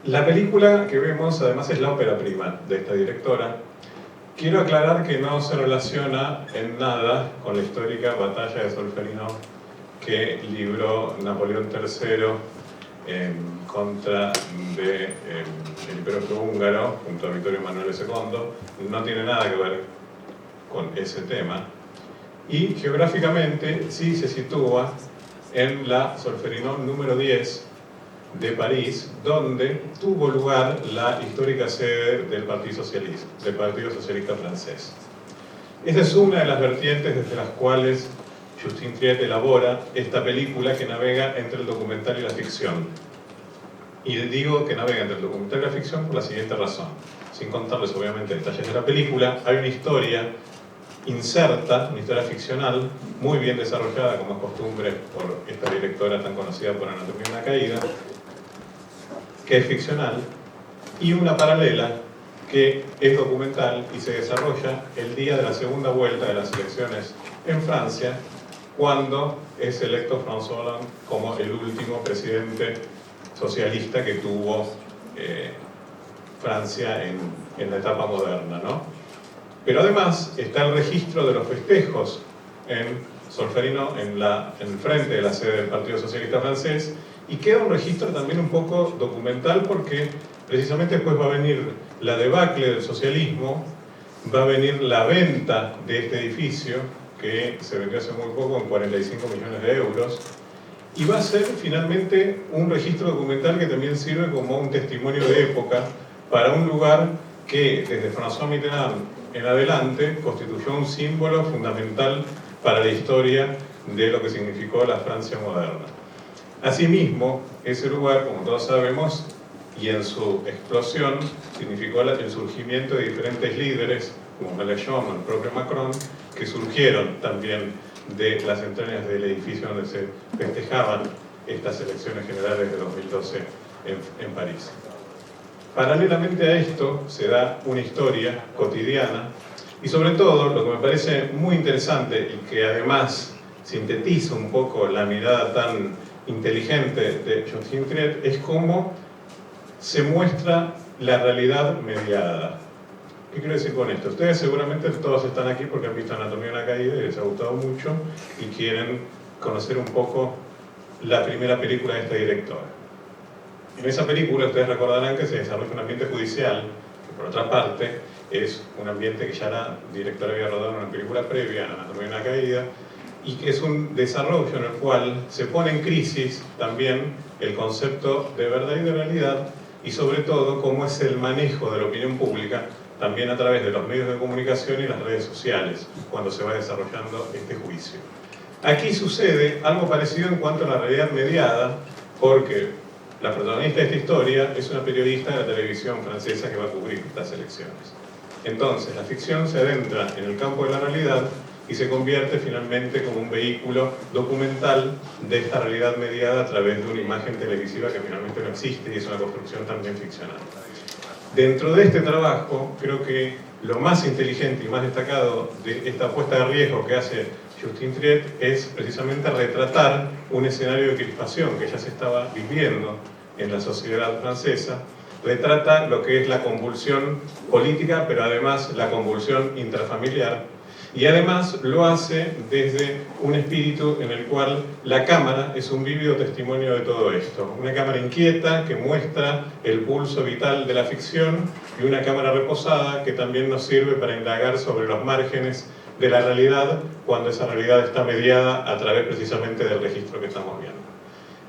La película que vemos además es la ópera prima de esta directora. Quiero aclarar que no se relaciona en nada con la histórica batalla de Solferino que libró Napoleón III en contra de el Imperio Austrohúngaro junto a Vittorio Emanuele II. No tiene nada que ver con ese tema. Y geográficamente sí se sitúa en la Solferino número 10 de París, donde tuvo lugar la histórica sede del Partido Socialista francés. Esta es una de las vertientes desde las cuales Justine Triet elabora esta película que navega entre el documental y la ficción. Y digo que navega entre el documental y la ficción por la siguiente razón. Sin contarles obviamente detalles de la película, hay una historia inserta, una historia ficcional, muy bien desarrollada, como es costumbre por esta directora tan conocida por Anatomía de una caída, que es ficcional, y una paralela que es documental y se desarrolla el día de la segunda vuelta de las elecciones en Francia, cuando es electo François Hollande como el último presidente socialista que tuvo Francia en la etapa moderna, ¿no? Pero además está el registro de los festejos en Solferino, en el frente de la sede del Partido Socialista francés, y queda un registro también un poco documental porque precisamente después va a venir la debacle del socialismo, va a venir la venta de este edificio, que se vendió hace muy poco en 45 millones de euros, y va a ser finalmente un registro documental que también sirve como un testimonio de época para un lugar que desde François Mitterrand en adelante constituyó un símbolo fundamental para la historia de lo que significó la Francia moderna. Asimismo, ese lugar, como todos sabemos, y en su explosión, significó el surgimiento de diferentes líderes, como Mélenchon o el propio Macron, que surgieron también de las entrañas del edificio donde se festejaban estas elecciones generales de 2012 en París. Paralelamente a esto se da una historia cotidiana y sobre todo lo que me parece muy interesante y que además sintetiza un poco la mirada tan inteligente de Justine Triet es cómo se muestra la realidad mediada. ¿Qué quiero decir con esto? Ustedes seguramente todos están aquí porque han visto Anatomía de una caída y les ha gustado mucho y quieren conocer un poco la primera película de esta directora. En esa película ustedes recordarán que se desarrolla un ambiente judicial, que por otra parte es un ambiente que ya la directora había rodado en una película previa, Anatomía de una caída, y que es un desarrollo en el cual se pone en crisis también el concepto de verdad y de realidad, y sobre todo cómo es el manejo de la opinión pública también a través de los medios de comunicación y las redes sociales cuando se va desarrollando este juicio. Aquí sucede algo parecido en cuanto a la realidad mediada, porque la protagonista de esta historia es una periodista de la televisión francesa que va a cubrir estas elecciones. Entonces, la ficción se adentra en el campo de la realidad y se convierte finalmente como un vehículo documental de esta realidad mediada a través de una imagen televisiva que finalmente no existe y es una construcción también ficcional. Dentro de este trabajo, creo que lo más inteligente y más destacado de esta apuesta de riesgo que hace Justine Triet es precisamente retratar un escenario de crispación que ya se estaba viviendo en la sociedad francesa. Retrata lo que es la convulsión política, pero además la convulsión intrafamiliar, y además lo hace desde un espíritu en el cual la cámara es un vívido testimonio de todo esto. Una cámara inquieta que muestra el pulso vital de la ficción y una cámara reposada que también nos sirve para indagar sobre los márgenes de la realidad cuando esa realidad está mediada a través precisamente del registro que estamos viendo.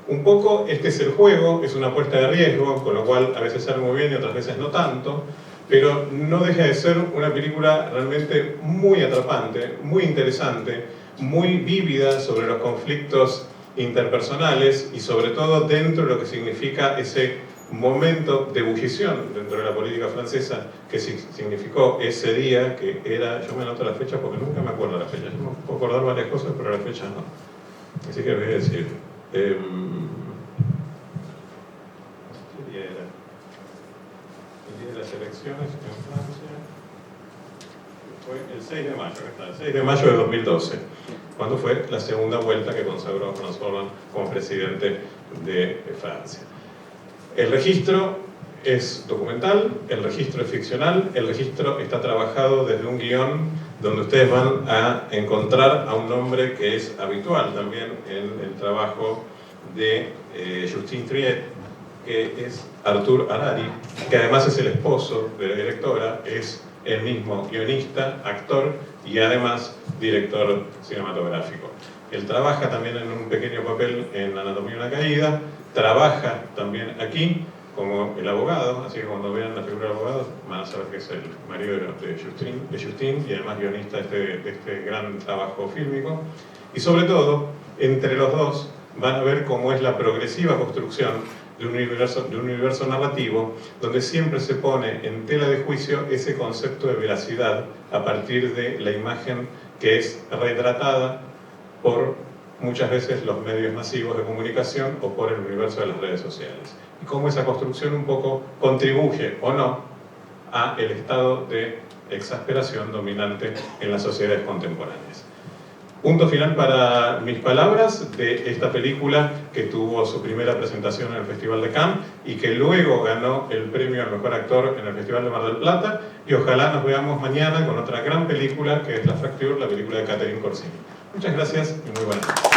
Un poco este es el juego, es una apuesta de riesgo, con lo cual a veces sale muy bien y otras veces no tanto, pero no deja de ser una película realmente muy atrapante, muy interesante, muy vívida sobre los conflictos interpersonales y sobre todo dentro de lo que significa ese momento de ebullición dentro de la política francesa que significó ese día que era, yo me anoto la fecha porque nunca me acuerdo la fecha, yo me puedo acordar varias cosas pero la fecha no, así que voy a decir ¿qué día era? El día de las elecciones en Francia fue el 6 de mayo, el 6 de mayo de 2012, cuando fue la segunda vuelta que consagró a François Hollande como presidente de Francia. El registro es documental, el registro es ficcional, el registro está trabajado desde un guión donde ustedes van a encontrar a un nombre que es habitual también en el trabajo de Justine Triet, que es Artur Harari, que además es el esposo de la directora, es el mismo guionista, actor y además director cinematográfico. Él trabaja también en un pequeño papel en Anatomía de una caída, trabaja también aquí como el abogado, así que cuando vean la figura del abogado van a saber que es el marido de Justine y además guionista de este gran trabajo fílmico. Y sobre todo, entre los dos van a ver cómo es la progresiva construcción de un universo narrativo donde siempre se pone en tela de juicio ese concepto de veracidad a partir de la imagen que es retratada por muchas veces los medios masivos de comunicación o por el universo de las redes sociales. Y cómo esa construcción un poco contribuye o no a el estado de exasperación dominante en las sociedades contemporáneas. Punto final para mis palabras de esta película que tuvo su primera presentación en el Festival de Cannes y que luego ganó el premio al mejor actor en el Festival de Mar del Plata, y ojalá nos veamos mañana con otra gran película que es La Fracture, la película de Catherine Corsini. Muchas gracias y muy buenas noches.